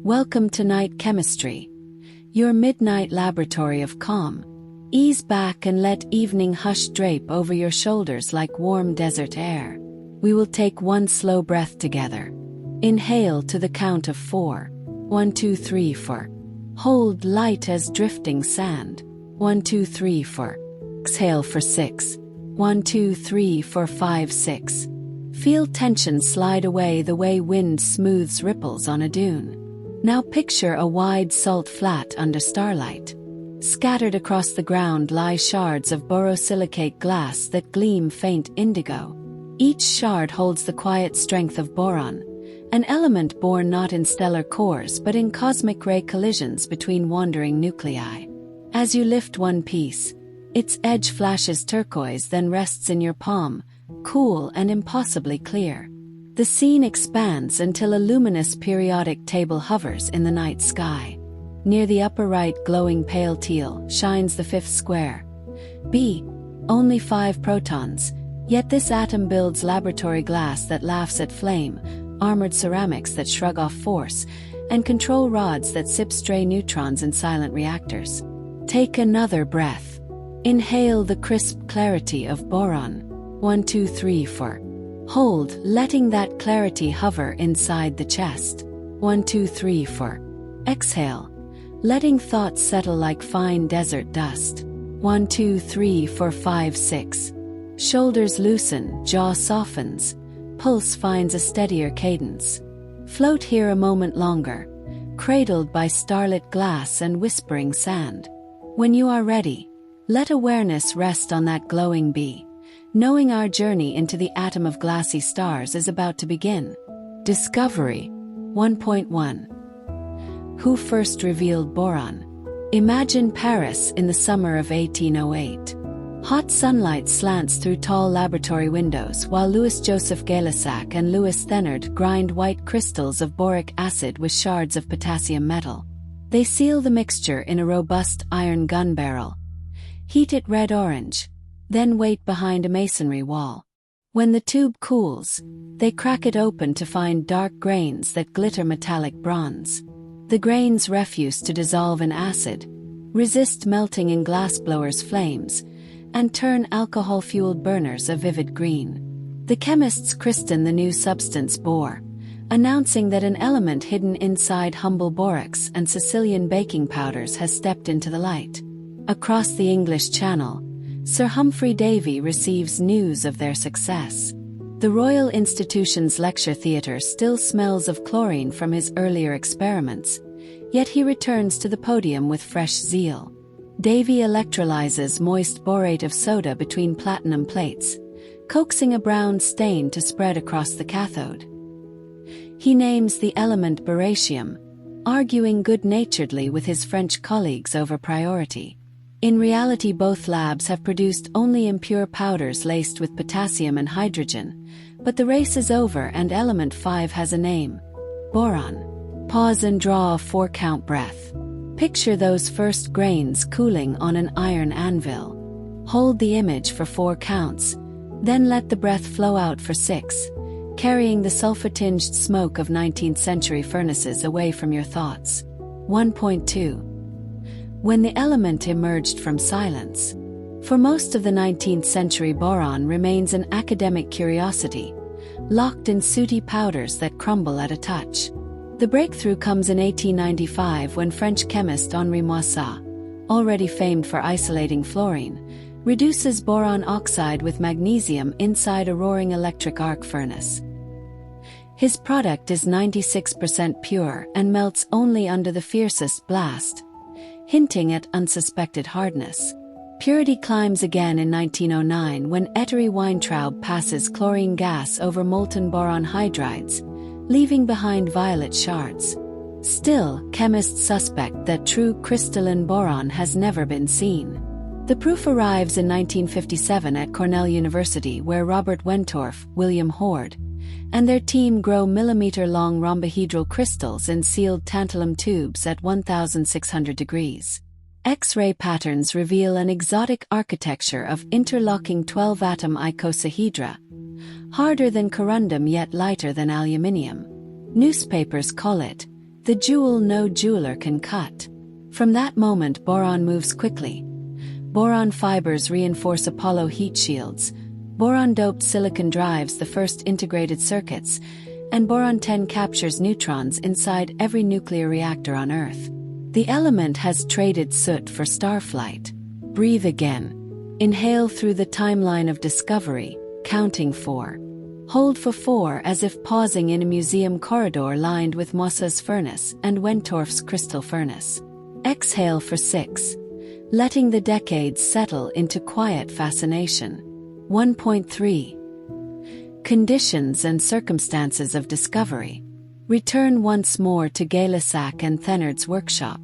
Welcome to Night Chemistry, your midnight laboratory of calm. Ease back and let evening hush drape over your shoulders like warm desert air. We will take one slow breath together. Inhale to the count of 4. 1, 2, 3, 4. Hold light as drifting sand. 1, 2, 3, 4. Exhale for 6. 1, 2, 3, 4, 5, 6. Feel tension slide away the way wind smooths ripples on a dune. Now picture a wide salt flat under starlight. Scattered across the ground lie shards of borosilicate glass that gleam faint indigo. Each shard holds the quiet strength of boron, an element born not in stellar cores but in cosmic ray collisions between wandering nuclei. As you lift one piece, its edge flashes turquoise, then rests in your palm, cool and impossibly clear. The scene expands until a luminous periodic table hovers in the night sky. Near the upper right, glowing pale teal, shines the fifth square. B. Only 5 protons, yet this atom builds laboratory glass that laughs at flame, armored ceramics that shrug off force, and control rods that sip stray neutrons in silent reactors. Take another breath. Inhale the crisp clarity of boron. 1, 2, 3, 4. Hold, letting that clarity hover inside the chest. 1, 2, 3, 4. Exhale, letting thoughts settle like fine desert dust. 1, 2, 3, 4, 5, 6. Shoulders loosen, jaw softens, pulse finds a steadier cadence. Float here a moment longer, cradled by starlit glass and whispering sand. When you are ready, let awareness rest on that glowing bee, knowing our journey into the atom of glassy stars is about to begin. Discovery 1.1. Who first revealed boron? Imagine Paris in the summer of 1808. Hot sunlight slants through tall laboratory windows while Louis-Joseph Gay-Lussac and Louis Thénard grind white crystals of boric acid with shards of potassium metal. They seal the mixture in a robust iron gun barrel, heat it red-orange, then wait behind a masonry wall. When the tube cools, they crack it open to find dark grains that glitter metallic bronze. The grains refuse to dissolve in acid, resist melting in glassblowers' flames, and turn alcohol-fueled burners a vivid green. The chemists christen the new substance bore, announcing that an element hidden inside humble borax and Sicilian baking powders has stepped into the light. Across the English Channel, Sir Humphrey Davy receives news of their success. The Royal Institution's lecture theatre still smells of chlorine from his earlier experiments, yet he returns to the podium with fresh zeal. Davy electrolyzes moist borate of soda between platinum plates, coaxing a brown stain to spread across the cathode. He names the element boratium, arguing good-naturedly with his French colleagues over priority. In reality, both labs have produced only impure powders laced with potassium and hydrogen, but the race is over and element 5 has a name: boron. Pause and draw a 4-count breath. Picture those first grains cooling on an iron anvil. Hold the image for 4 counts, then let the breath flow out for 6, carrying the sulfur-tinged smoke of 19th century furnaces away from your thoughts. 1.2. When the element emerged from silence. For most of the 19th century, boron remains an academic curiosity, locked in sooty powders that crumble at a touch. The breakthrough comes in 1895 when French chemist Henri Moissac, already famed for isolating fluorine, reduces boron oxide with magnesium inside a roaring electric arc furnace. His product is 96% pure and melts only under the fiercest blast, hinting at unsuspected hardness. Purity climbs again in 1909 when Ettore Weintraub passes chlorine gas over molten boron hydrides, leaving behind violet shards. Still, chemists suspect that true crystalline boron has never been seen. The proof arrives in 1957 at Cornell University, where Robert Wentorf, William Horde, and their team grow millimeter-long rhombohedral crystals in sealed tantalum tubes at 1,600 degrees. X-ray patterns reveal an exotic architecture of interlocking 12-atom icosahedra, harder than corundum yet lighter than aluminium. Newspapers call it the jewel no jeweler can cut. From that moment, boron moves quickly. Boron fibers reinforce Apollo heat shields. Boron-doped silicon drives the first integrated circuits, and boron-10 captures neutrons inside every nuclear reactor on Earth. The element has traded soot for starflight. Breathe again. Inhale through the timeline of discovery, counting 4. Hold for 4 as if pausing in a museum corridor lined with Mossa's furnace and Wentorf's crystal furnace. Exhale for 6, letting the decades settle into quiet fascination. 1.3. Conditions and circumstances of discovery. Return once more to Gay-Lussac and Thenard's workshop.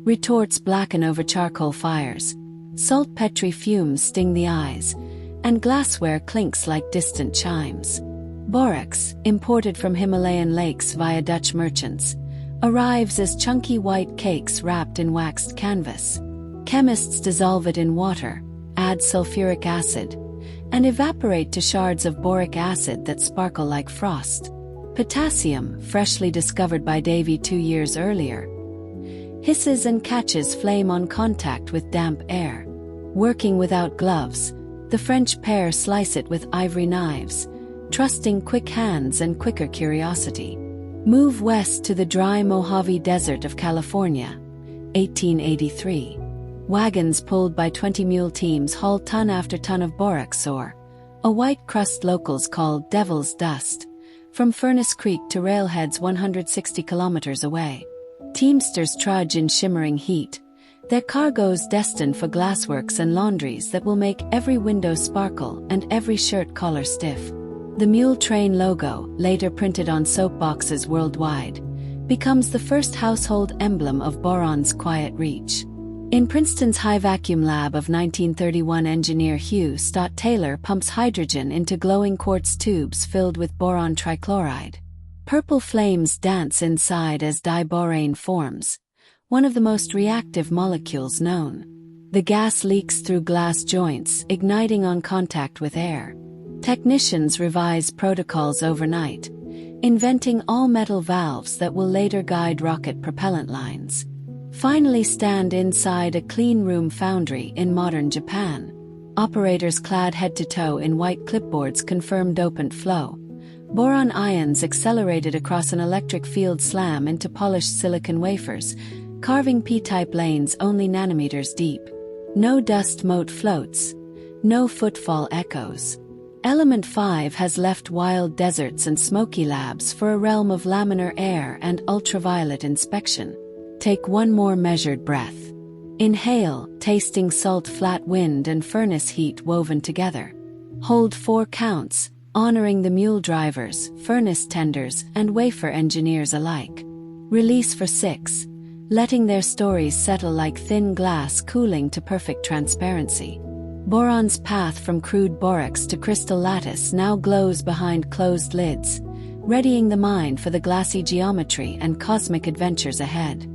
Retorts blacken over charcoal fires. Saltpetre fumes sting the eyes, and glassware clinks like distant chimes. Borax, imported from Himalayan lakes via Dutch merchants, arrives as chunky white cakes wrapped in waxed canvas. Chemists dissolve it in water, add sulfuric acid, and evaporate to shards of boric acid that sparkle like frost. Potassium, freshly discovered by Davy 2 years earlier, hisses and catches flame on contact with damp air. Working without gloves, the French pair slice it with ivory knives, trusting quick hands and quicker curiosity. Move west to the dry Mojave Desert of California, 1883. Wagons pulled by 20-mule teams haul ton after ton of borax ore, a white crust locals call Devil's Dust, from Furnace Creek to railheads 160 kilometers away. Teamsters trudge in shimmering heat, their cargoes destined for glassworks and laundries that will make every window sparkle and every shirt collar stiff. The mule train logo, later printed on soap boxes worldwide, becomes the first household emblem of boron's quiet reach. In Princeton's high vacuum lab of 1931, engineer Hugh Stott Taylor pumps hydrogen into glowing quartz tubes filled with boron trichloride. Purple flames dance inside as diborane forms, one of the most reactive molecules known. The gas leaks through glass joints, igniting on contact with air. Technicians revise protocols overnight, inventing all-metal valves that will later guide rocket propellant lines. Finally stand inside a clean room foundry in modern Japan. Operators clad head to toe in white clipboards confirm dopant flow. Boron ions accelerated across an electric field slam into polished silicon wafers, carving p-type lanes only nanometers deep. No dust mote floats, no footfall echoes. Element 5 has left wild deserts and smoky labs for a realm of laminar air and ultraviolet inspection. Take one more measured breath. Inhale, tasting salt flat wind and furnace heat woven together. Hold 4 counts, honoring the mule drivers, furnace tenders, and wafer engineers alike. Release for 6, letting their stories settle like thin glass cooling to perfect transparency. Boron's path from crude borax to crystal lattice now glows behind closed lids, readying the mind for the glassy geometry and cosmic adventures ahead.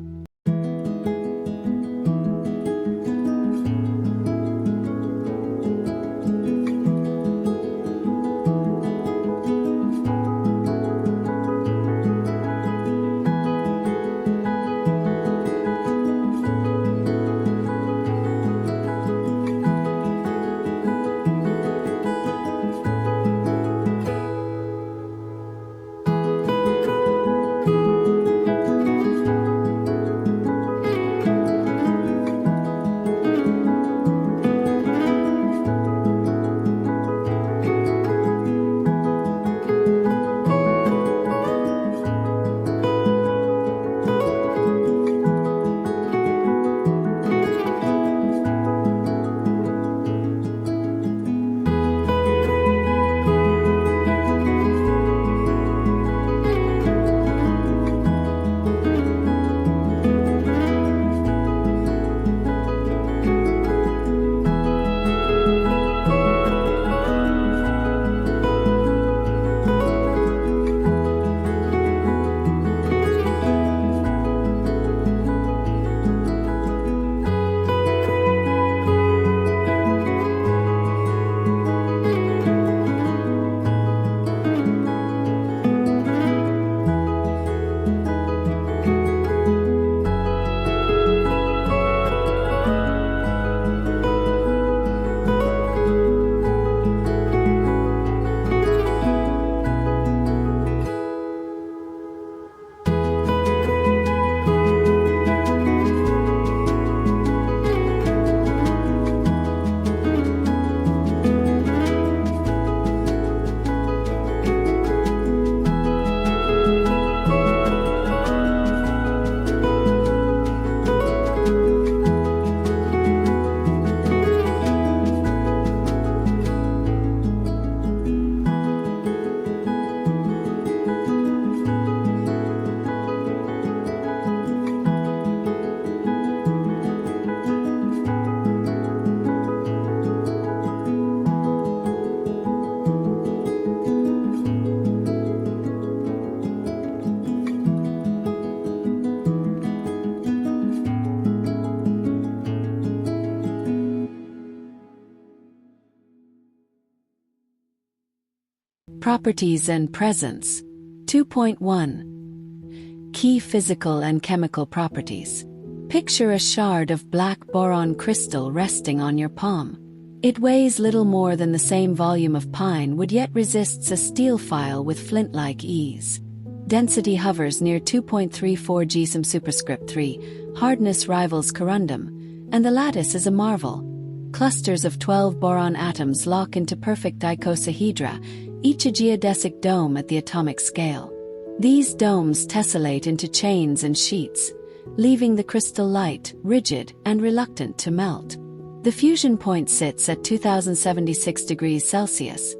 Properties and presence. 2.1. Key physical and chemical properties. Picture a shard of black boron crystal resting on your palm. It weighs little more than the same volume of pine wood, yet resists a steel file with flint-like ease. Density hovers near 2.34 gsm superscript 3, hardness rivals corundum, and the lattice is a marvel. Clusters of 12 boron atoms lock into perfect icosahedra, each a geodesic dome at the atomic scale. These domes tessellate into chains and sheets, leaving the crystal light, rigid, and reluctant to melt. The fusion point sits at 2076 degrees Celsius,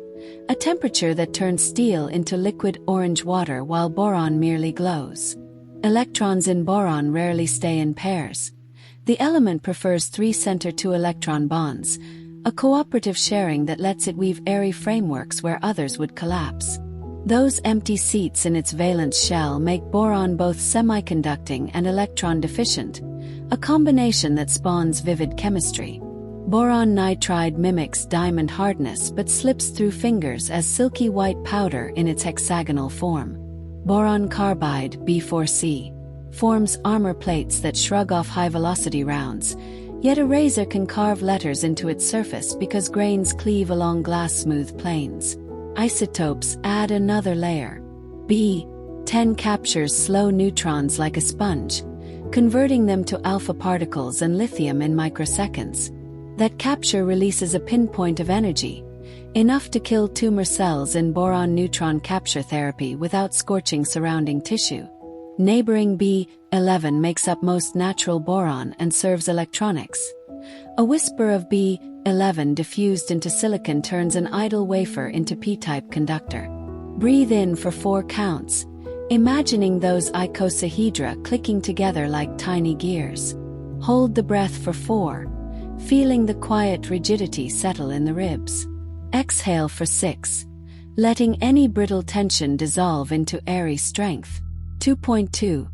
a temperature that turns steel into liquid orange water while boron merely glows. Electrons in boron rarely stay in pairs. The element prefers 3 center-2 electron bonds, a cooperative sharing that lets it weave airy frameworks where others would collapse. Those empty seats in its valence shell make boron both semiconducting and electron-deficient, a combination that spawns vivid chemistry. Boron nitride mimics diamond hardness but slips through fingers as silky white powder in its hexagonal form. Boron carbide, B4C, forms armor plates that shrug off high-velocity rounds, yet a razor can carve letters into its surface because grains cleave along glass-smooth planes. Isotopes add another layer. B10 captures slow neutrons like a sponge, converting them to alpha particles and lithium in microseconds. That capture releases a pinpoint of energy, enough to kill tumor cells in boron neutron capture therapy without scorching surrounding tissue. Neighboring B11 makes up most natural boron and serves electronics. A whisper of B11 diffused into silicon turns an idle wafer into P-type conductor. Breathe in for 4 counts, imagining those icosahedra clicking together like tiny gears. Hold the breath for 4, feeling the quiet rigidity settle in the ribs. Exhale for 6, letting any brittle tension dissolve into airy strength. 2.2.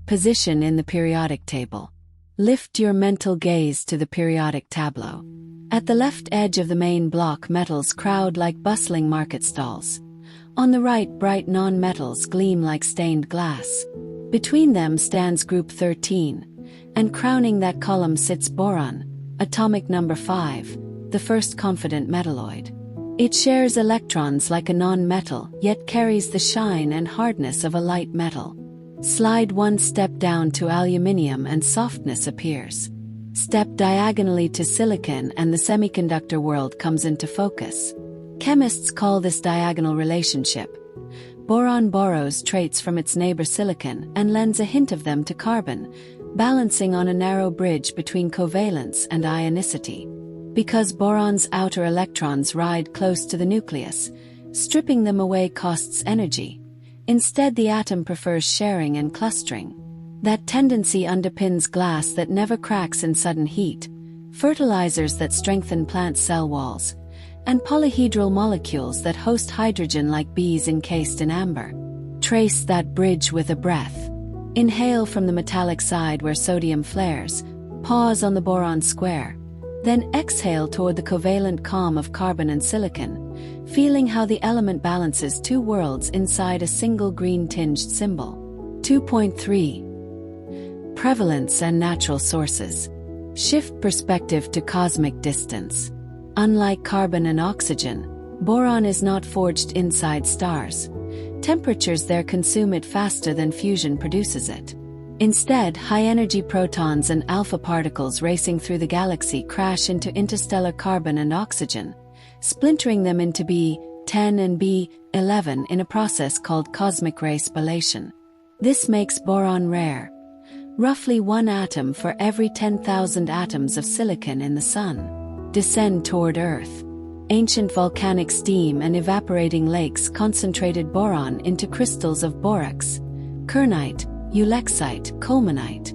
Position in the periodic table. Lift your mental gaze to the periodic tableau. At the left edge of the main block, metals crowd like bustling market stalls. On the right, bright non-metals gleam like stained glass. Between them stands group 13, and crowning that column sits boron, atomic number 5, the first confident metalloid. It shares electrons like a non-metal, yet carries the shine and hardness of a light metal. Slide 1 step down to aluminium and softness appears. Step diagonally to silicon and the semiconductor world comes into focus. Chemists call this diagonal relationship. Boron borrows traits from its neighbor silicon and lends a hint of them to carbon, balancing on a narrow bridge between covalence and ionicity. Because boron's outer electrons ride close to the nucleus, stripping them away costs energy. Instead, the atom prefers sharing and clustering. That tendency underpins glass that never cracks in sudden heat, fertilizers that strengthen plant cell walls, and polyhedral molecules that host hydrogen like bees encased in amber. Trace that bridge with a breath. Inhale from the metallic side where sodium flares, pause on the boron square. Then exhale toward the covalent calm of carbon and silicon, feeling how the element balances 2 worlds inside a single green-tinged symbol. 2.3. Prevalence and natural sources. Shift perspective to cosmic distance. Unlike carbon and oxygen, boron is not forged inside stars. Temperatures there consume it faster than fusion produces it. Instead, high-energy protons and alpha particles racing through the galaxy crash into interstellar carbon and oxygen, splintering them into B10 and B11 in a process called cosmic ray spallation. This makes boron rare. Roughly 1 atom for every 10,000 atoms of silicon in the Sun. Descend toward Earth. Ancient volcanic steam and evaporating lakes concentrated boron into crystals of borax, kernite, ulexite, colemanite.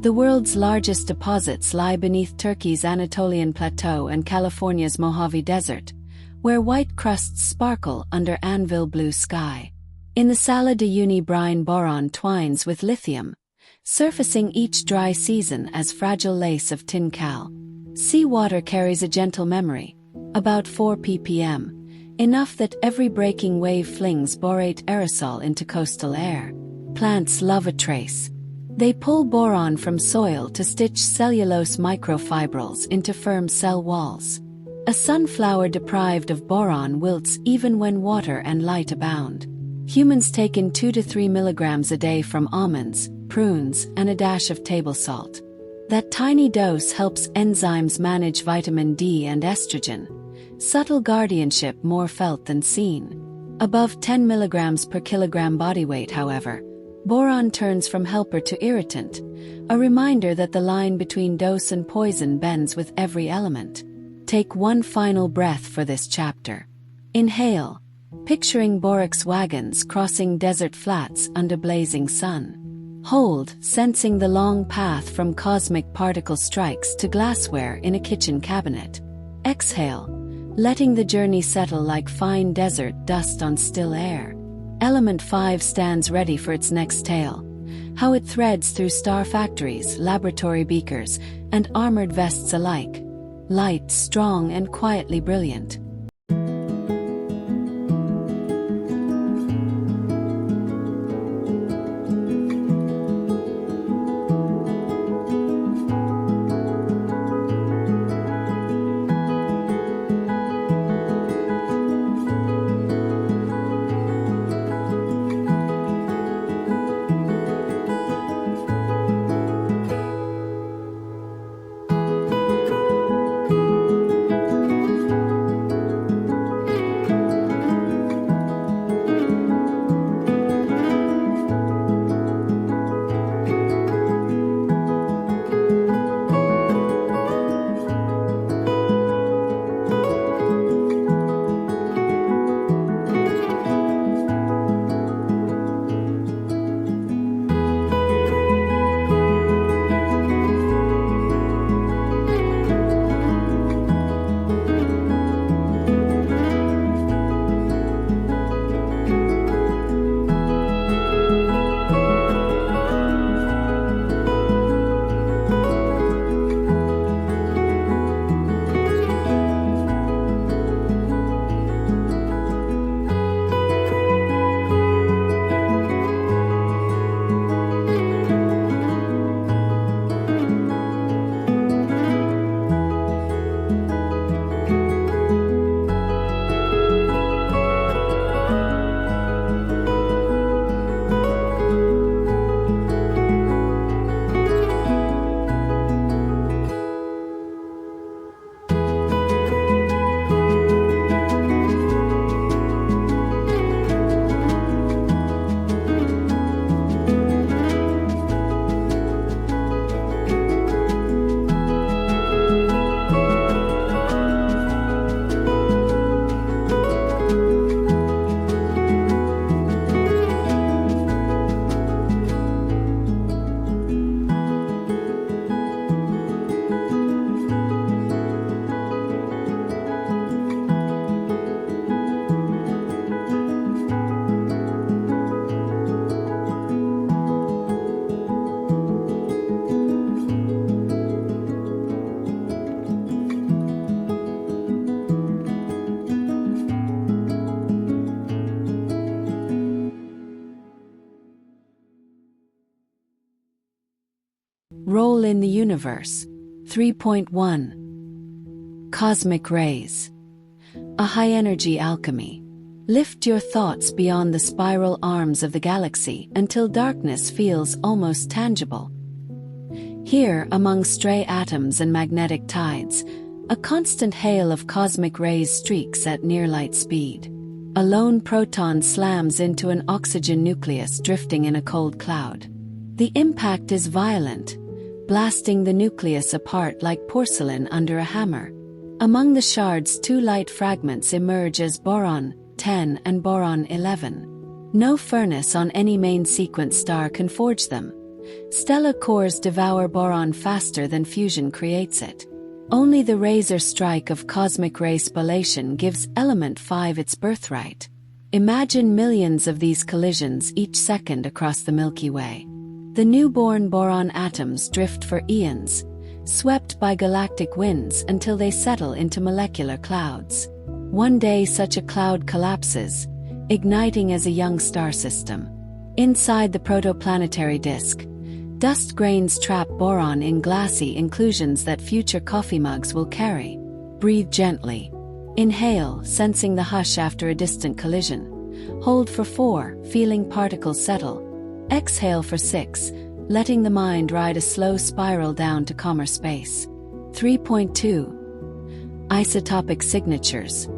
The world's largest deposits lie beneath Turkey's Anatolian Plateau and California's Mojave Desert, where white crusts sparkle under anvil blue sky. In the Salle de Uyuni brine boron twines with lithium, surfacing each dry season as fragile lace of tin cal. Seawater carries a gentle memory, about 4 ppm, enough that every breaking wave flings borate aerosol into coastal air. Plants love a trace. They pull boron from soil to stitch cellulose microfibrils into firm cell walls. A sunflower deprived of boron wilts even when water and light abound. Humans take in 2 to 3 milligrams a day from almonds, prunes, and a dash of table salt. That tiny dose helps enzymes manage vitamin D and estrogen. Subtle guardianship more felt than seen. Above 10 milligrams per kilogram body weight, however, boron turns from helper to irritant, a reminder that the line between dose and poison bends with every element. Take one final breath for this chapter. Inhale, picturing borax wagons crossing desert flats under blazing sun. Hold, sensing the long path from cosmic particle strikes to glassware in a kitchen cabinet. Exhale, letting the journey settle like fine desert dust on still air. Element 5 stands ready for its next tale. How it threads through star factories, laboratory beakers, and armored vests alike. Light, strong, and quietly brilliant. Role in the universe. 3.1 Cosmic rays. A high-energy alchemy. Lift your thoughts beyond the spiral arms of the galaxy until darkness feels almost tangible. Here, among stray atoms and magnetic tides, a constant hail of cosmic rays streaks at near-light speed. A lone proton slams into an oxygen nucleus drifting in a cold cloud. The impact is violent, blasting the nucleus apart like porcelain under a hammer. Among the shards, 2 light fragments emerge as Boron 10 and Boron 11. No furnace on any main sequence star can forge them. Stellar cores devour boron faster than fusion creates it. Only the razor strike of cosmic ray spallation gives element 5 its birthright. Imagine millions of these collisions each second across the Milky Way. The newborn boron atoms drift for eons, swept by galactic winds until they settle into molecular clouds. One day such a cloud collapses, igniting as a young star system. Inside the protoplanetary disk, dust grains trap boron in glassy inclusions that future coffee mugs will carry. Breathe gently. Inhale, sensing the hush after a distant collision. Hold for 4, feeling particles settle. Exhale for 6, letting the mind ride a slow spiral down to calmer space. 3.2. Isotopic signatures.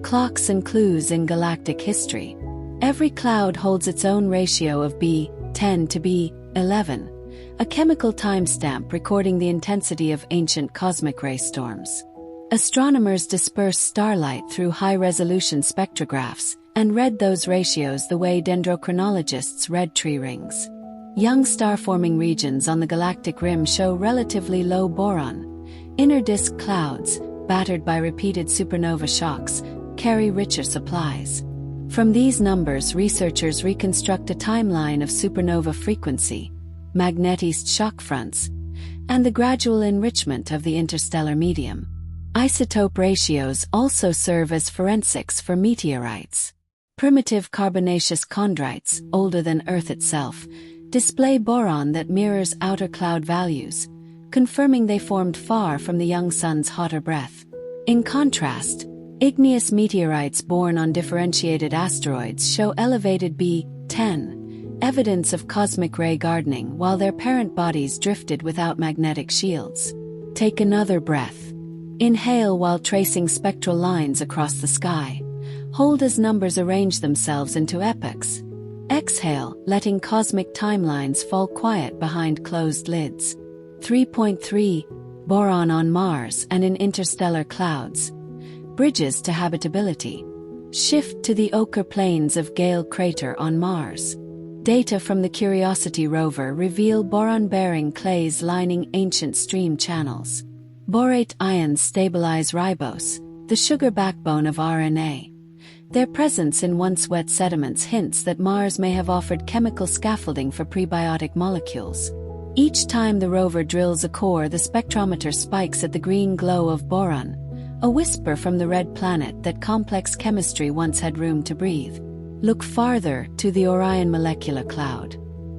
Clocks and clues in galactic history. Every cloud holds its own ratio of B10 to B11, a chemical timestamp recording the intensity of ancient cosmic ray storms. Astronomers disperse starlight through high-resolution spectrographs and read those ratios the way dendrochronologists read tree rings. Young star-forming regions on the galactic rim show relatively low boron. Inner disk clouds, battered by repeated supernova shocks, carry richer supplies. From these numbers, researchers reconstruct a timeline of supernova frequency, magnetic shock fronts, and the gradual enrichment of the interstellar medium. Isotope ratios also serve as forensics for meteorites. Primitive carbonaceous chondrites, older than Earth itself, display boron that mirrors outer cloud values, confirming they formed far from the young sun's hotter breath. In contrast, igneous meteorites born on differentiated asteroids show elevated B10, evidence of cosmic ray gardening, while their parent bodies drifted without magnetic shields. Take another breath. Inhale while tracing spectral lines across the sky. Hold as numbers arrange themselves into epochs. Exhale, letting cosmic timelines fall quiet behind closed lids. 3.3. Boron on Mars and in interstellar clouds. Bridges to habitability. Shift to the ochre plains of Gale Crater on Mars. Data from the Curiosity rover reveal boron-bearing clays lining ancient stream channels. Borate ions stabilize ribose, the sugar backbone of RNA. Their presence in once wet sediments hints that Mars may have offered chemical scaffolding for prebiotic molecules. Each time the rover drills a core, the spectrometer spikes at the green glow of boron, a whisper from the red planet that complex chemistry once had room to breathe. Look farther, to the Orion molecular cloud.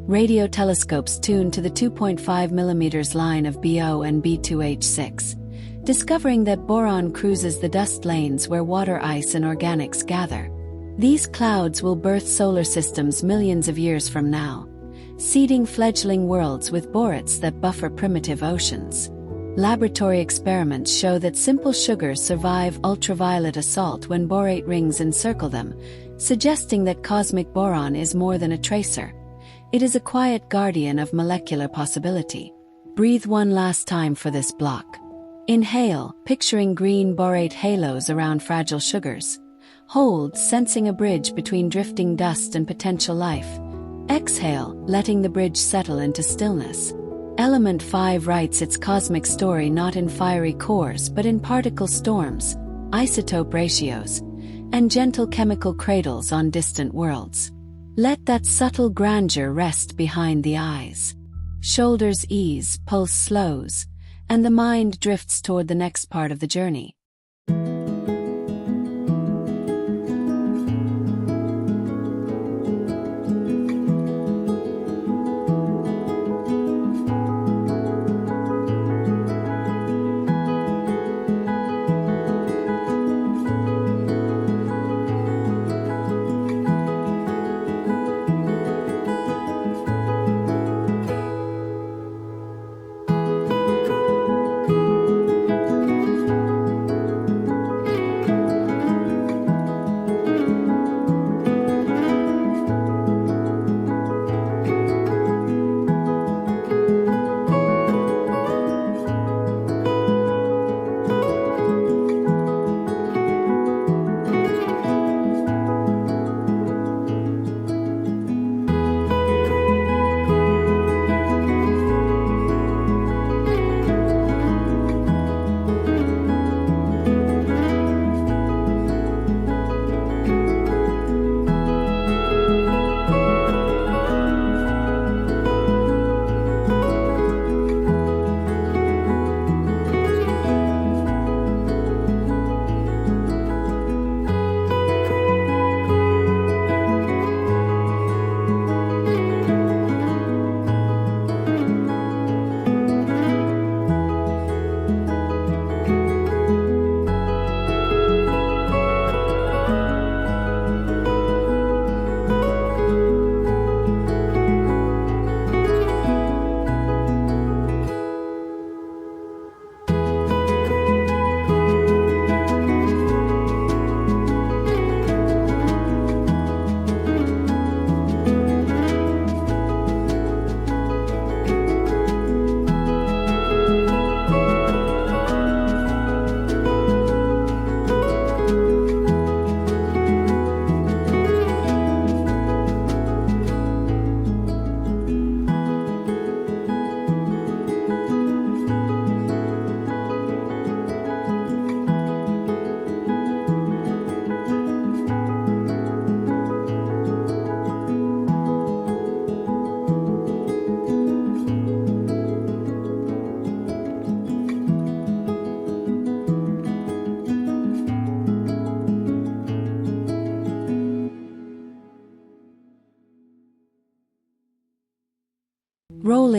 Radio telescopes tuned to the 2.5 mm line of Bo and B2H6, discovering that boron cruises the dust lanes where water, ice, and organics gather. These clouds will birth solar systems millions of years from now, seeding fledgling worlds with borates that buffer primitive oceans. Laboratory experiments show that simple sugars survive ultraviolet assault when borate rings encircle them, suggesting that cosmic boron is more than a tracer. It is a quiet guardian of molecular possibility. Breathe one last time for this block. Inhale, picturing green borate halos around fragile sugars. Hold, sensing a bridge between drifting dust and potential life. Exhale, letting the bridge settle into stillness. Element 5 writes its cosmic story not in fiery cores but in particle storms, isotope ratios, and gentle chemical cradles on distant worlds. Let that subtle grandeur rest behind the eyes. Shoulders ease, pulse slows, and the mind drifts toward the next part of the journey.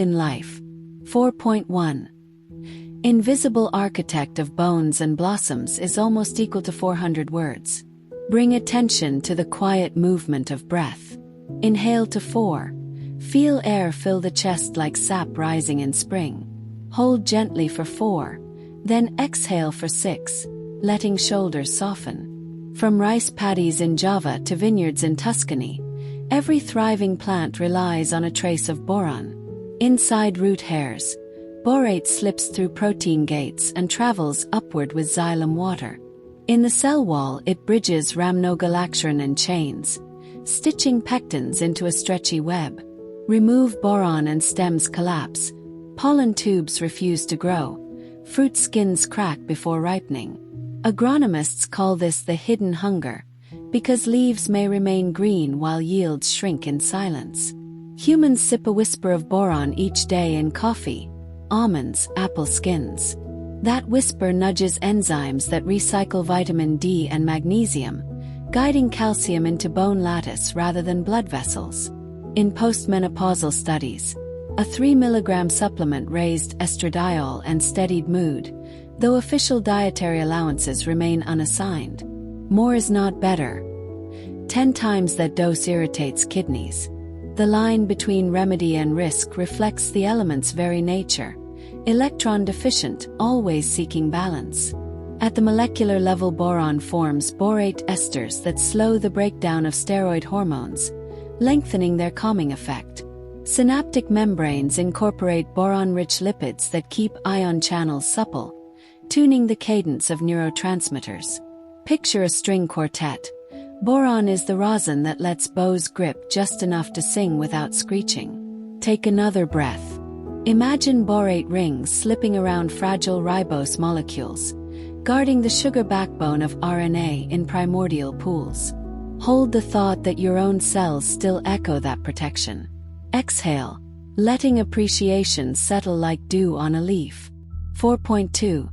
in life. 4.1. Invisible architect of bones and blossoms is almost equal to 400 words. Bring attention to the quiet movement of breath. Inhale to 4. Feel air fill the chest like sap rising in spring. Hold gently for 4. Then exhale for 6, letting shoulders soften. From rice paddies in Java to vineyards in Tuscany, every thriving plant relies on a trace of boron. Inside root hairs, borate slips through protein gates and travels upward with xylem water. In the cell wall, it bridges rhamnogalacturon and chains, stitching pectins into a stretchy web. Remove boron and stems collapse, pollen tubes refuse to grow, fruit skins crack before ripening. Agronomists call this the hidden hunger, because leaves may remain green while yields shrink in silence. Humans sip a whisper of boron each day in coffee, almonds, apple skins. That whisper nudges enzymes that recycle vitamin D and magnesium, guiding calcium into bone lattice rather than blood vessels. In postmenopausal studies, a 3 mg supplement raised estradiol and steadied mood, though official dietary allowances remain unassigned. More is not better. 10 times that dose irritates kidneys. The line between remedy and risk reflects the element's very nature. Electron-deficient, always seeking balance. At the molecular level, boron forms borate esters that slow the breakdown of steroid hormones, lengthening their calming effect. Synaptic membranes incorporate boron-rich lipids that keep ion channels supple, tuning the cadence of neurotransmitters. Picture a string quartet. Boron is the rosin that lets bows grip just enough to sing without screeching. Take another breath. Imagine borate rings slipping around fragile ribose molecules, guarding the sugar backbone of RNA in primordial pools. Hold the thought that your own cells still echo that protection. Exhale, letting appreciation settle like dew on a leaf. 4.2.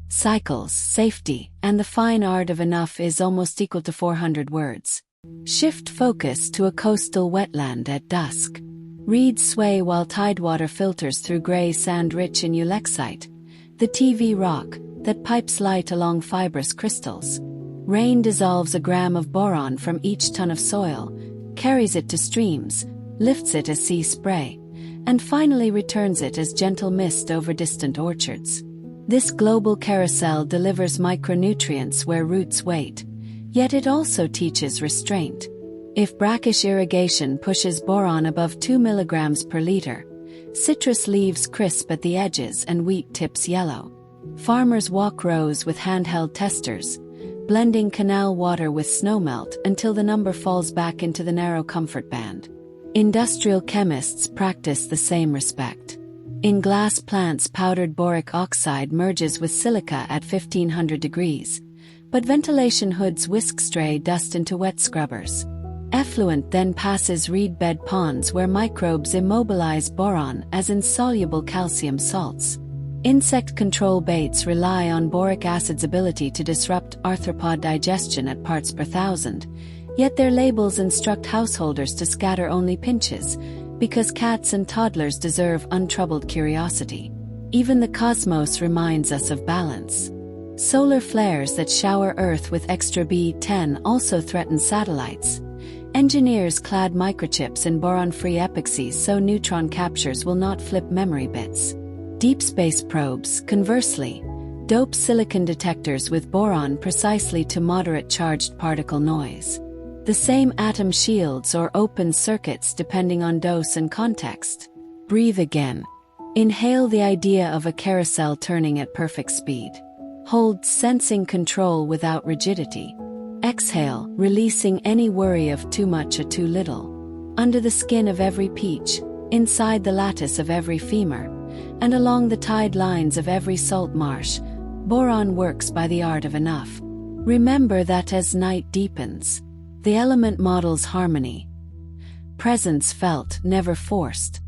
Cycles, safety, and the fine art of enough is almost equal to 400 words. Shift focus to a coastal wetland at dusk. Reeds sway while tidewater filters through gray sand rich in eulexite, the TV rock that pipes light along fibrous crystals. Rain dissolves a gram of boron from each ton of soil, carries it to streams, lifts it as sea spray, and finally returns it as gentle mist over distant orchards. This global carousel delivers micronutrients where roots wait, yet it also teaches restraint. If brackish irrigation pushes boron above 2 mg per liter, citrus leaves crisp at the edges and wheat tips yellow. Farmers walk rows with handheld testers, blending canal water with snowmelt until the number falls back into the narrow comfort band. Industrial chemists practice the same respect. In glass plants, powdered boric oxide merges with silica at 1500 degrees, but ventilation hoods whisk stray dust into wet scrubbers. Effluent then passes reed bed ponds where microbes immobilize boron as insoluble calcium salts. Insect control baits rely on boric acid's ability to disrupt arthropod digestion at parts per thousand, yet their labels instruct householders to scatter only pinches, because cats and toddlers deserve untroubled curiosity. Even the cosmos reminds us of balance. Solar flares that shower Earth with extra B10 also threaten satellites. Engineers clad microchips in boron-free epoxies so neutron captures will not flip memory bits. Deep space probes, conversely, dope silicon detectors with boron precisely to moderate charged particle noise. The same atom shields or open circuits depending on dose and context. Breathe again. Inhale the idea of a carousel turning at perfect speed. Hold, sensing control without rigidity. Exhale, releasing any worry of too much or too little. Under the skin of every peach, inside the lattice of every femur, and along the tide lines of every salt marsh, boron works by the art of enough. Remember that as night deepens, the element models harmony. Presence felt, never forced.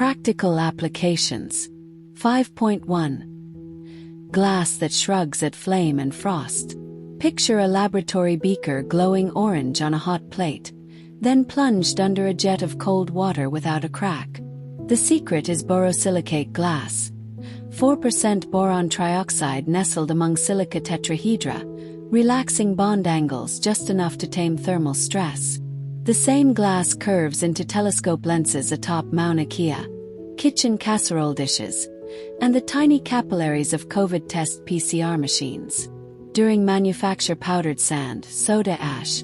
Practical applications. 5.1. Glass that shrugs at flame and frost. Picture a laboratory beaker glowing orange on a hot plate, then plunged under a jet of cold water without a crack. The secret is borosilicate glass. 4% boron trioxide nestled among silica tetrahedra, relaxing bond angles just enough to tame thermal stress. The same glass curves into telescope lenses atop Mauna Kea, kitchen casserole dishes, and the tiny capillaries of COVID test PCR machines. During manufacture, powdered sand, soda ash,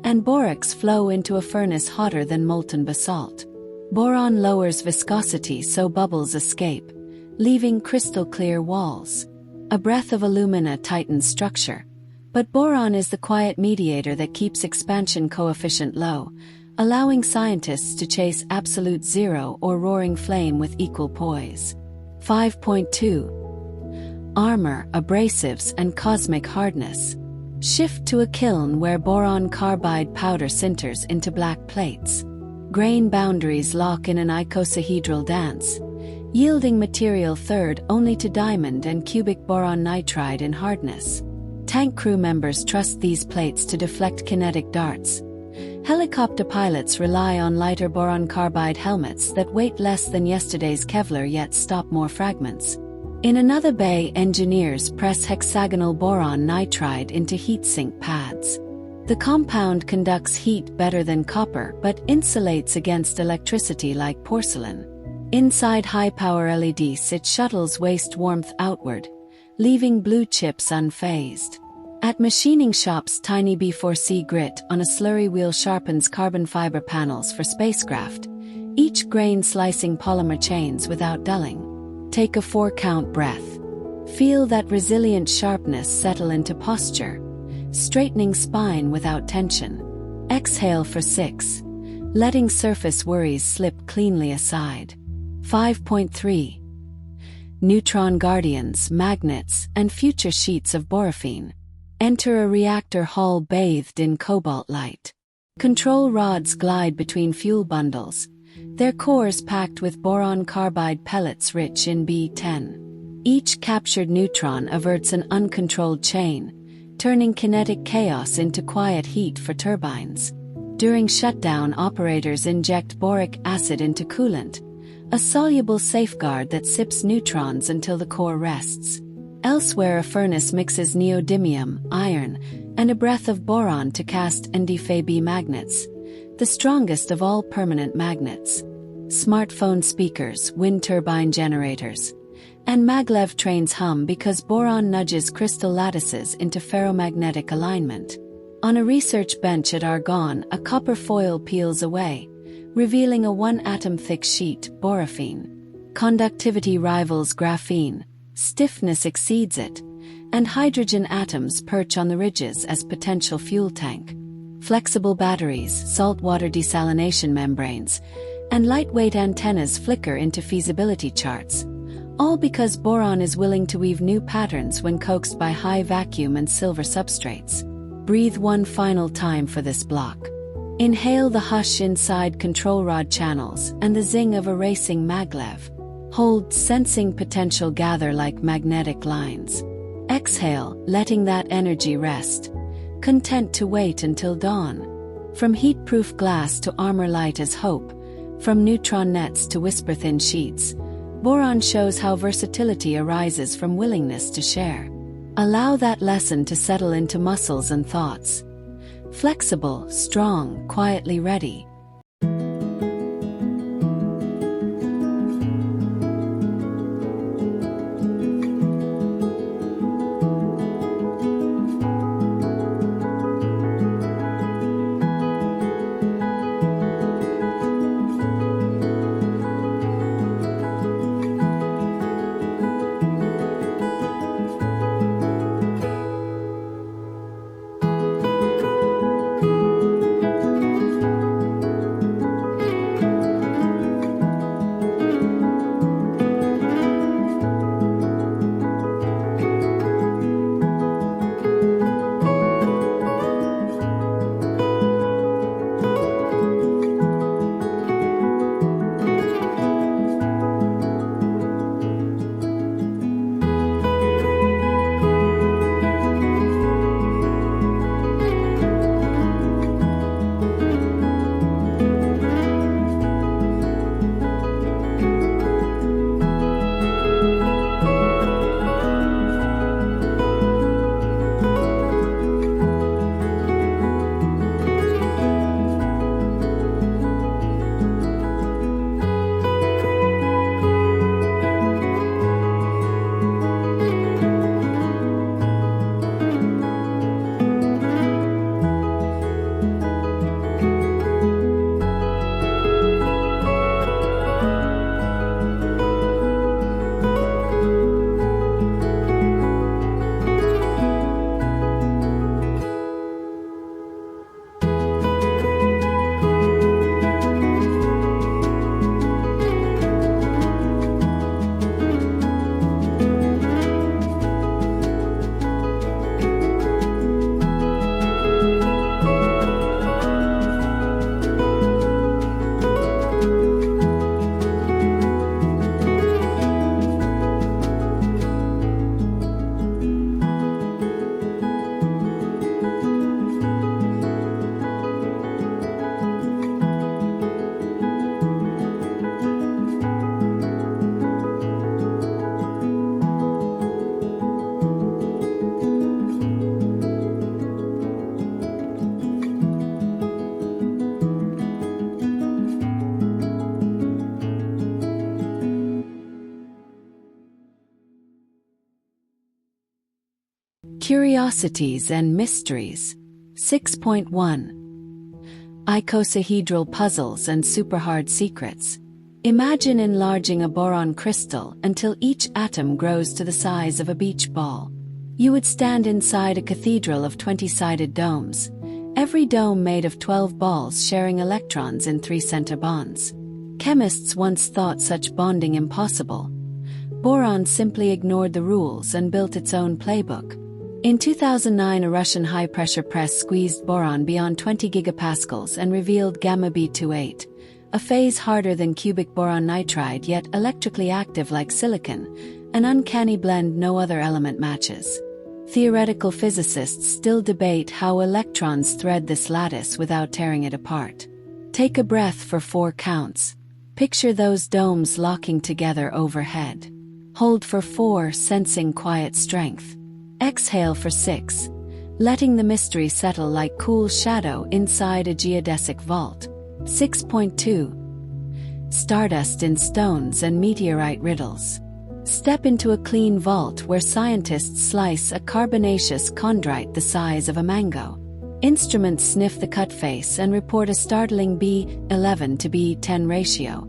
and borax flow into a furnace hotter than molten basalt. Boron lowers viscosity so bubbles escape, leaving crystal-clear walls. A breath of alumina tightens structure, but boron is the quiet mediator that keeps expansion coefficient low, allowing scientists to chase absolute zero or roaring flame with equal poise. 5.2. Armor, abrasives, and cosmic hardness. Shift to a kiln where boron carbide powder sinters into black plates. Grain boundaries lock in an icosahedral dance, yielding material third only to diamond and cubic boron nitride in hardness. Tank crew members trust these plates to deflect kinetic darts. Helicopter pilots rely on lighter boron carbide helmets that weigh less than yesterday's Kevlar yet stop more fragments. In another bay, engineers press hexagonal boron nitride into heat-sink pads. The compound conducts heat better than copper but insulates against electricity like porcelain. Inside high-power LEDs, it shuttles waste warmth outward, leaving blue chips unfazed. At machining shops, tiny B4C grit on a slurry wheel sharpens carbon fiber panels for spacecraft, each grain slicing polymer chains without dulling. Take a 4-count breath. Feel that resilient sharpness settle into posture, straightening spine without tension. Exhale for 6, letting surface worries slip cleanly aside. 5.3. Neutron guardians, magnets, and future sheets of borate. Enter a reactor hull bathed in cobalt light. Control rods glide between fuel bundles, their cores packed with boron carbide pellets rich in B10. Each captured neutron averts an uncontrolled chain, turning kinetic chaos into quiet heat for turbines. During shutdown, operators inject boric acid into coolant, a soluble safeguard that sips neutrons until the core rests. Elsewhere, a furnace mixes neodymium, iron, and a breath of boron to cast ND-Fe magnets, the strongest of all permanent magnets. Smartphone speakers, wind turbine generators, and maglev trains hum because boron nudges crystal lattices into ferromagnetic alignment. On a research bench at Argonne, a copper foil peels away, revealing a 1-atom-thick sheet, borate. Conductivity rivals graphene, stiffness exceeds it, and hydrogen atoms perch on the ridges as potential fuel tank. Flexible batteries, saltwater desalination membranes, and lightweight antennas flicker into feasibility charts, all because boron is willing to weave new patterns when coaxed by high vacuum and silver substrates. Breathe one final time for this block. Inhale the hush inside control rod channels and the zing of a racing maglev. Hold, sensing potential gather like magnetic lines. Exhale, letting that energy rest, content to wait until dawn. From heat-proof glass to armor light as hope, from neutron nets to whisper-thin sheets, boron shows how versatility arises from willingness to share. Allow that lesson to settle into muscles and thoughts. Flexible, strong, quietly ready. Curiosities and Mysteries. 6.1. Icosahedral Puzzles and Superhard Secrets. Imagine enlarging a boron crystal until each atom grows to the size of a beach ball. You would stand inside a cathedral of 20-sided domes, every dome made of 12 balls sharing electrons in 3 center bonds. Chemists once thought such bonding impossible. Boron simply ignored the rules and built its own playbook. In 2009, a Russian high-pressure press squeezed boron beyond 20 gigapascals and revealed gamma B28, a phase harder than cubic boron nitride yet electrically active like silicon, an uncanny blend no other element matches. Theoretical physicists still debate how electrons thread this lattice without tearing it apart. Take a breath for 4 counts. Picture those domes locking together overhead. Hold for 4, sensing quiet strength. Exhale for 6, letting the mystery settle like cool shadow inside a geodesic vault. 6.2. Stardust in Stones and Meteorite Riddles. Step into a clean vault where scientists slice a carbonaceous chondrite the size of a mango. Instruments sniff the cut face and report a startling B11 to B10 ratio,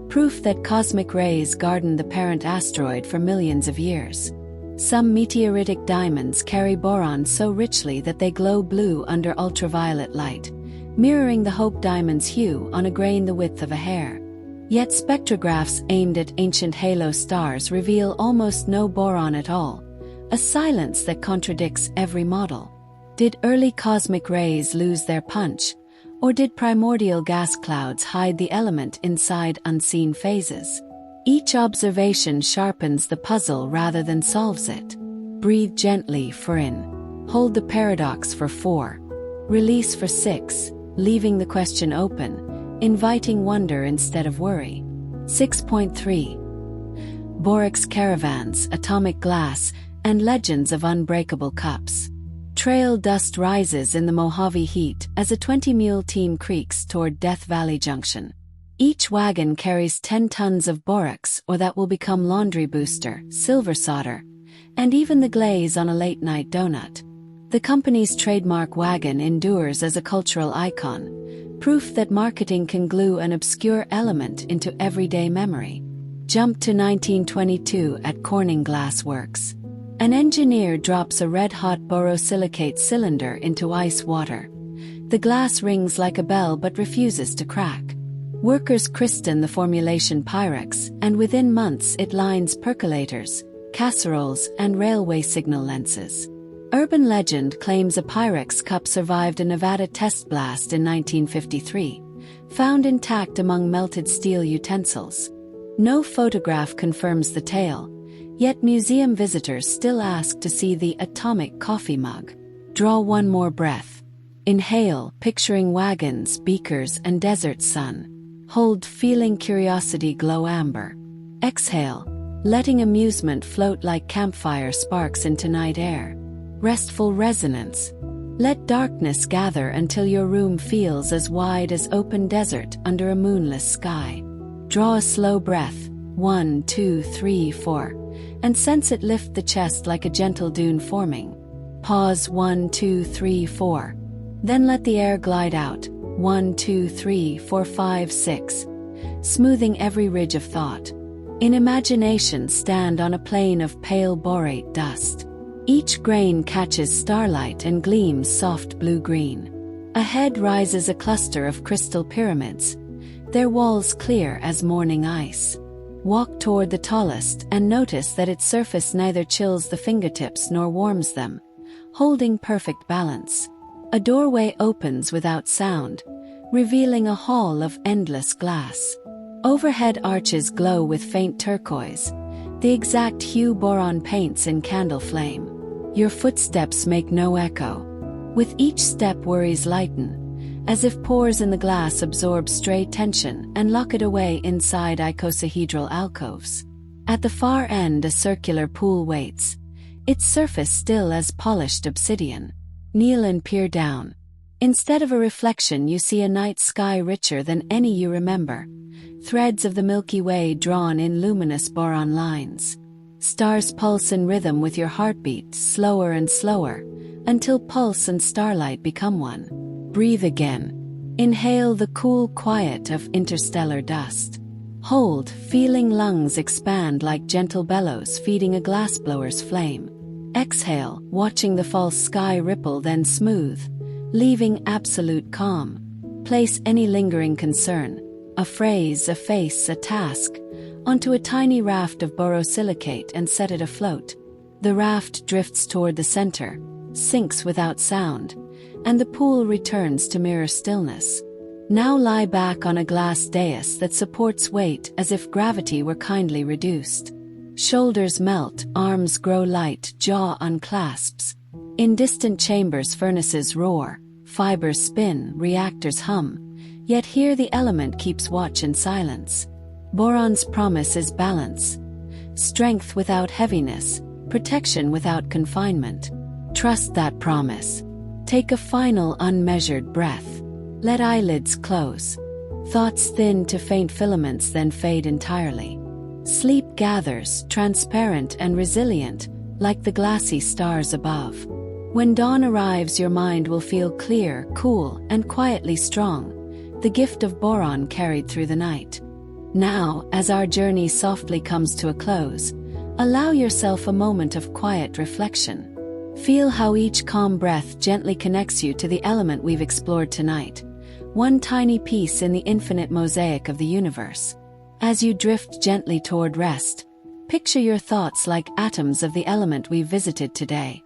proof that cosmic rays gardened the parent asteroid for millions of years. Some meteoritic diamonds carry boron so richly that they glow blue under ultraviolet light, mirroring the Hope Diamond's hue on a grain the width of a hair. Yet spectrographs aimed at ancient halo stars reveal almost no boron at all, a silence that contradicts every model. Did early cosmic rays lose their punch, or did primordial gas clouds hide the element inside unseen phases? Each observation sharpens the puzzle rather than solves it. Breathe gently for in. Hold the paradox for 4. Release for 6, leaving the question open, inviting wonder instead of worry. 6.3. Borax Caravans, Atomic Glass, and Legends of Unbreakable Cups. Trail dust rises in the Mojave heat as a 20-mule team creaks toward Death Valley Junction. Each wagon carries 10 tons of borax, or that will become laundry booster, silver solder, and even the glaze on a late-night donut. The company's trademark wagon endures as a cultural icon, proof that marketing can glue an obscure element into everyday memory. Jump to 1922 at Corning Glass Works. An engineer drops a red-hot borosilicate cylinder into ice water. The glass rings like a bell but refuses to crack. Workers christen the formulation Pyrex, and within months it lines percolators, casseroles, and railway signal lenses. Urban legend claims a Pyrex cup survived a Nevada test blast in 1953, found intact among melted steel utensils. No photograph confirms the tale, yet museum visitors still ask to see the atomic coffee mug. Draw one more breath. Inhale, picturing wagons, beakers, and desert sun. Hold, feeling curiosity glow amber. Exhale, letting amusement float like campfire sparks into night air. Restful resonance. Let darkness gather until your room feels as wide as open desert under a moonless sky. Draw a slow breath, 1, 2, 3, 4, and sense it lift the chest like a gentle dune forming. Pause, 1, 2, 3, 4. Then let the air glide out. 1, 2, 3, 4, 5, 6, smoothing every ridge of thought. In imagination, stand on a plain of pale borate dust. Each grain catches starlight and gleams soft blue-green. Ahead rises a cluster of crystal pyramids, their walls clear as morning ice. Walk toward the tallest and notice that its surface neither chills the fingertips nor warms them, holding perfect balance. A doorway opens without sound, revealing a hall of endless glass. Overhead arches glow with faint turquoise, the exact hue boron paints in candle flame. Your footsteps make no echo. With each step, worries lighten, as if pores in the glass absorb stray tension and lock it away inside icosahedral alcoves. At the far end, a circular pool waits, its surface still as polished obsidian. Kneel and peer down. Instead of a reflection, you see a night sky richer than any you remember, threads of the Milky Way drawn in luminous boron lines. Stars pulse in rhythm with your heartbeat, slower and slower, until pulse and starlight become one. Breathe again. Inhale the cool quiet of interstellar dust. Hold, feeling lungs expand like gentle bellows feeding a glassblower's flame. Exhale, watching the false sky ripple then smooth, leaving absolute calm. Place any lingering concern, a phrase, a face, a task, onto a tiny raft of borosilicate and set it afloat. The raft drifts toward the center, sinks without sound, and the pool returns to mirror stillness. Now lie back on a glass dais that supports weight as if gravity were kindly reduced. Shoulders melt, arms grow light, jaw unclasps. In distant chambers furnaces roar, fibers spin, reactors hum, yet here the element keeps watch in silence. Boron's promise is balance. Strength without heaviness, protection without confinement. Trust that promise. Take a final unmeasured breath. Let eyelids close. Thoughts thin to faint filaments then fade entirely. Sleep gathers, transparent and resilient, like the glassy stars above. When dawn arrives, your mind will feel clear, cool, and quietly strong, the gift of boron carried through the night. Now, as our journey softly comes to a close, allow yourself a moment of quiet reflection. Feel how each calm breath gently connects you to the element we've explored tonight, one tiny piece in the infinite mosaic of the universe. As you drift gently toward rest, picture your thoughts like atoms of the element we've visited today,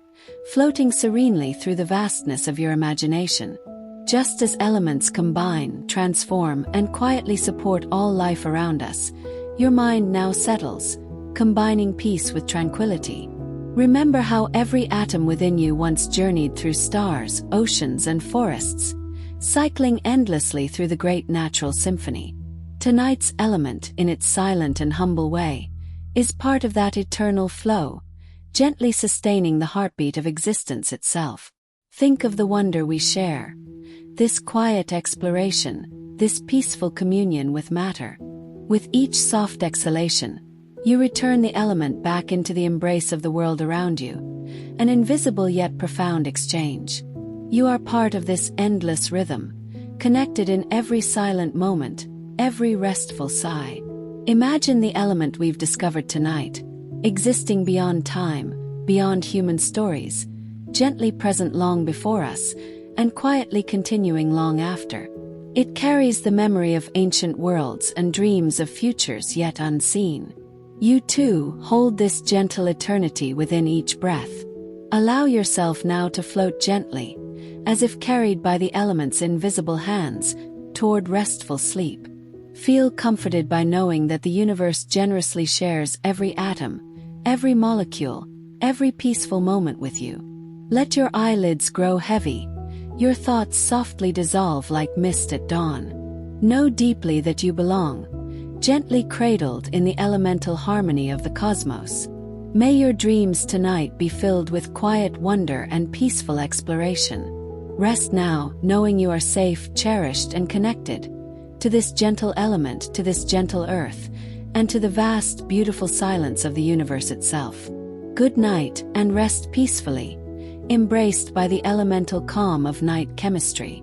floating serenely through the vastness of your imagination. Just as elements combine, transform, and quietly support all life around us, your mind now settles, combining peace with tranquility. Remember how every atom within you once journeyed through stars, oceans, and forests, cycling endlessly through the great natural symphony. Tonight's element, in its silent and humble way, is part of that eternal flow, gently sustaining the heartbeat of existence itself. Think of the wonder we share. This quiet exploration, this peaceful communion with matter. With each soft exhalation, you return the element back into the embrace of the world around you, an invisible yet profound exchange. You are part of this endless rhythm, connected in every silent moment, every restful sigh. Imagine the element we've discovered tonight, existing beyond time, beyond human stories, gently present long before us, and quietly continuing long after. It carries the memory of ancient worlds and dreams of futures yet unseen. You too hold this gentle eternity within each breath. Allow yourself now to float gently, as if carried by the element's invisible hands, toward restful sleep. Feel comforted by knowing that the universe generously shares every atom, every molecule, every peaceful moment with you. Let your eyelids grow heavy, your thoughts softly dissolve like mist at dawn. Know deeply that you belong, gently cradled in the elemental harmony of the cosmos. May your dreams tonight be filled with quiet wonder and peaceful exploration. Rest now, knowing you are safe, cherished, and connected to this gentle element, to this gentle earth, and to the vast, beautiful silence of the universe itself. Good night, and rest peacefully, embraced by the elemental calm of night chemistry.